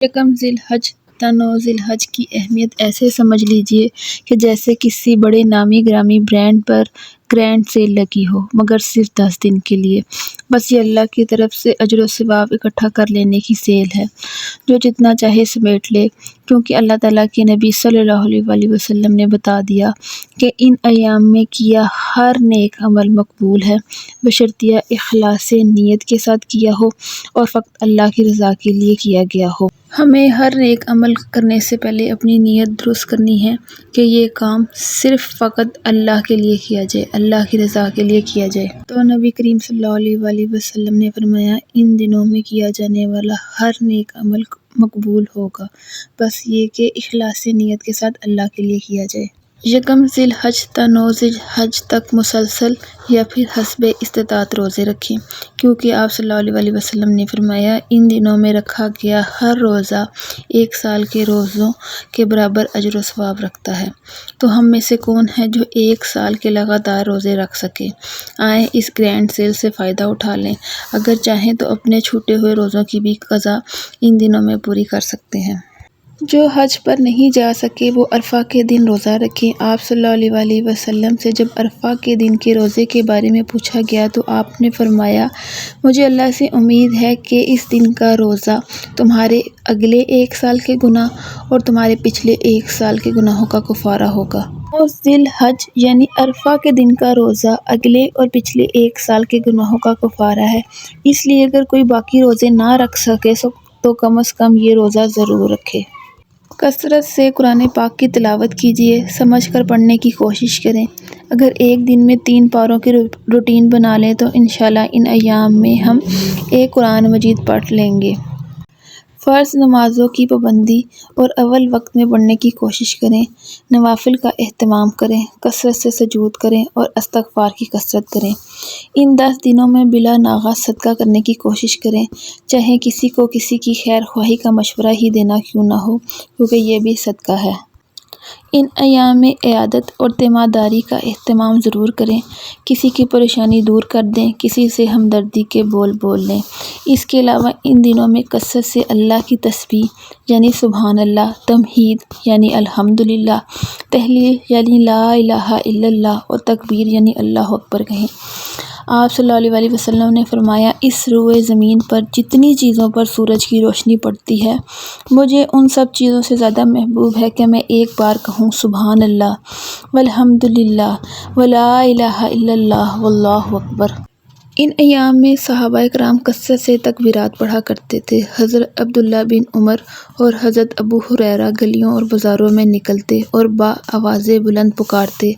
یکم ذی الحج تا 9 ذی الحج کی اہمیت ایسے سمجھ لیجئے کہ جیسے کسی بڑے نامی گرامی برانڈ پر گرینڈ سیل لگی ہو، مگر صرف 10 دن کے لیے۔ بس یہ اللہ کی طرف سے اجر و ثواب اکٹھا کر لینے کی سیل ہے، جو جتنا چاہے سمیٹ لے، کیونکہ اللہ تعالیٰ کے نبی صلی اللہ علیہ وسلم نے بتا دیا کہ ان ایام میں کیا ہر نیک عمل مقبول ہے، بشرطیہ اخلاص نیت کے ساتھ کیا ہو اور فقط اللہ کی رضا کے لیے کیا گیا ہو۔ ہمیں ہر نیک عمل کرنے سے پہلے اپنی نیت درست کرنی ہے کہ یہ کام صرف فقط اللہ کے لیے کیا جائے، اللہ کی رضا کے لیے کیا جائے۔ تو نبی کریم صلی اللہ علیہ وسلم نے فرمایا، ان دنوں میں کیا جانے والا ہر نیک عمل مقبول ہوگا، بس یہ کہ اخلاص نیت کے ساتھ اللہ کے لیے کیا جائے۔ یکم ذی الحج تا 9 ذی الحج تک مسلسل یا پھر حسب استطاعت روزے رکھیں، کیونکہ آپ صلی اللہ علیہ وسلم نے فرمایا، ان دنوں میں رکھا گیا ہر روزہ 1 سال کے روزوں کے برابر اجر و ثواب رکھتا ہے۔ تو ہم میں سے کون ہے جو 1 سال کے لگاتار روزے رکھ سکے؟ آئیں اس گرینڈ سیل سے فائدہ اٹھا لیں۔ اگر چاہیں تو اپنے چھوٹے ہوئے روزوں کی بھی قضا ان دنوں میں پوری کر سکتے ہیں۔ جو حج پر نہیں جا سکے وہ عرفہ کے دن روزہ رکھیں۔ آپ صلی اللہ علیہ وسلم سے جب عرفہ کے دن کے روزے کے بارے میں پوچھا گیا تو آپ نے فرمایا، مجھے اللہ سے امید ہے کہ اس دن کا روزہ تمہارے اگلے 1 سال کے گناہ اور تمہارے پچھلے 1 سال کے گناہوں کا کفارہ ہوگا۔ 9 ذی الحج یعنی عرفہ کے دن کا روزہ اگلے اور پچھلے 1 سال کے گناہوں کا کفارہ ہے، اس لیے اگر کوئی باقی روزے نہ رکھ سکے تو کم از کم یہ روزہ ضرور رکھے۔ کثرت سے قرآن پاک کی تلاوت کیجیے، سمجھ کر پڑھنے کی کوشش کریں۔ اگر ایک دن میں 3 پاروں کی روٹین بنا لیں تو انشاءاللہ ان ایام میں ہم ایک قرآن مجید پڑھ لیں گے۔ فرض نمازوں کی پابندی اور اول وقت میں پڑھنے کی کوشش کریں۔ نوافل کا اہتمام کریں، کثرت سے سجود کریں اور استغفار کی کثرت کریں۔ ان 10 دنوں میں بلا ناغہ صدقہ کرنے کی کوشش کریں، چاہے کسی کو کسی کی خیر خواہی کا مشورہ ہی دینا کیوں نہ ہو، کیونکہ یہ بھی صدقہ ہے۔ ان ایام میں عیادت اور تیمارداری کا اہتمام ضرور کریں، کسی کی پریشانی دور کر دیں، کسی سے ہمدردی کے بول لیں۔ اس کے علاوہ ان دنوں میں کثرت سے اللہ کی تسبیح یعنی سبحان اللہ، تمہید یعنی الحمدللہ، تحلیل یعنی لا الہ الا اللہ اور تکبیر یعنی اللہ اکبر کہیں۔ آپ صلی اللہ علیہ وسلم نے فرمایا، اس روئے زمین پر جتنی چیزوں پر سورج کی روشنی پڑتی ہے، مجھے ان سب چیزوں سے زیادہ محبوب ہے کہ میں ایک بار کہوں سبحان اللہ والحمدللہ ولا الہ الا اللہ واللہ اکبر۔ ان ایام میں صحابہ کرام کثرت سے تکبیرات پڑھا کرتے تھے۔ حضرت عبداللہ بن عمر اور حضرت ابو ہریرہ گلیوں اور بازاروں میں نکلتے اور آواز بلند پکارتے،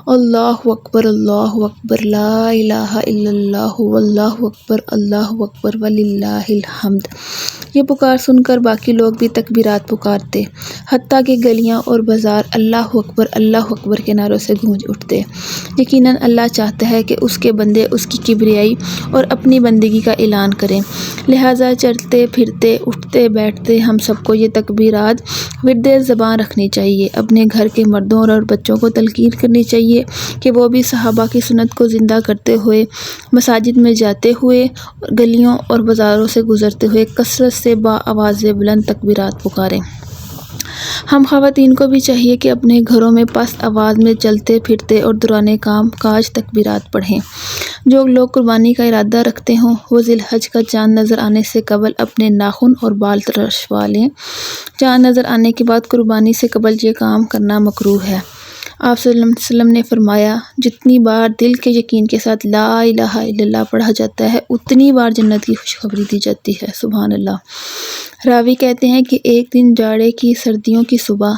اللہ اکبر لا الہ الا اللہ واللہ اکبر وللہ الحمد۔ یہ پکار سن کر باقی لوگ بھی تکبیرات پکارتے، حتیٰ کہ گلیاں اور بازار اللہ اکبر کے نعروں سے گونج اٹھتے۔ یقیناً اللہ چاہتا ہے کہ اس کے بندے اس کی کبریائی اور اپنی بندگی کا اعلان کریں، لہٰذا چلتے پھرتے اٹھتے بیٹھتے ہم سب کو یہ تکبیرات ورد زبان رکھنی چاہیے۔ اپنے گھر کے مردوں اور بچوں کو تلقین کرنی چاہیے کہ وہ بھی صحابہ کی سنت کو زندہ کرتے ہوئے، مساجد میں جاتے ہوئے، گلیوں اور بازاروں سے گزرتے ہوئے کثرت سے آواز بلند تکبیرات پکاریں۔ ہم خواتین کو بھی چاہیے کہ اپنے گھروں میں پست آواز میں چلتے پھرتے اور دوران کام کاج تکبیرات پڑھیں۔ جو لوگ قربانی کا ارادہ رکھتے ہوں وہ ذی الحج کا چاند نظر آنے سے قبل اپنے ناخن اور بال ترشوا لیں۔ چاند نظر آنے کے بعد قربانی سے قبل یہ کام کرنا مکروہ ہے۔ آپ صلی اللہ علیہ وسلم نے فرمایا، جتنی بار دل کے یقین کے ساتھ لا الہ الا اللہ پڑھا جاتا ہے اتنی بار جنت کی خوشخبری دی جاتی ہے۔ سبحان اللہ۔ راوی کہتے ہیں کہ ایک دن جاڑے کی سردیوں کی صبح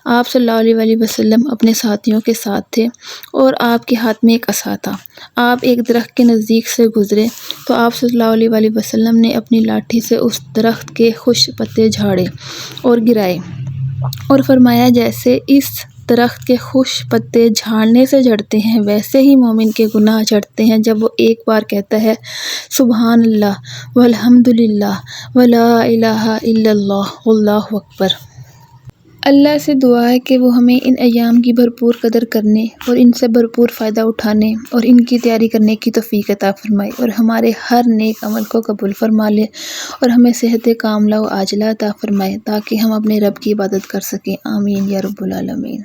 آپ صلی اللہ علیہ وسلم اپنے ساتھیوں کے ساتھ تھے اور آپ کے ہاتھ میں ایک عصا تھا۔ آپ ایک درخت کے نزدیک سے گزرے تو آپ صلی اللہ علیہ وسلم نے اپنی لاٹھی سے اس درخت کے خشک پتے جھاڑے اور گرائے اور فرمایا، جیسے اس درخت کے خشک پتے جھاڑنے سے جھڑتے ہیں ویسے ہی مومن کے گناہ جھڑتے ہیں جب وہ ایک بار کہتا ہے سبحان اللہ والحمدللہ ولا الہ الا اللہ واللہ اکبر۔ اللہ سے دعا ہے کہ وہ ہمیں ان ایام کی بھرپور قدر کرنے اور ان سے بھرپور فائدہ اٹھانے اور ان کی تیاری کرنے کی توفیق عطا فرمائے، اور ہمارے ہر نیک عمل کو قبول فرما لے، اور ہمیں صحت کاملہ و عاجلہ عطا فرمائے تاکہ ہم اپنے رب کی عبادت کر سکیں۔ آمین یا رب العالمین۔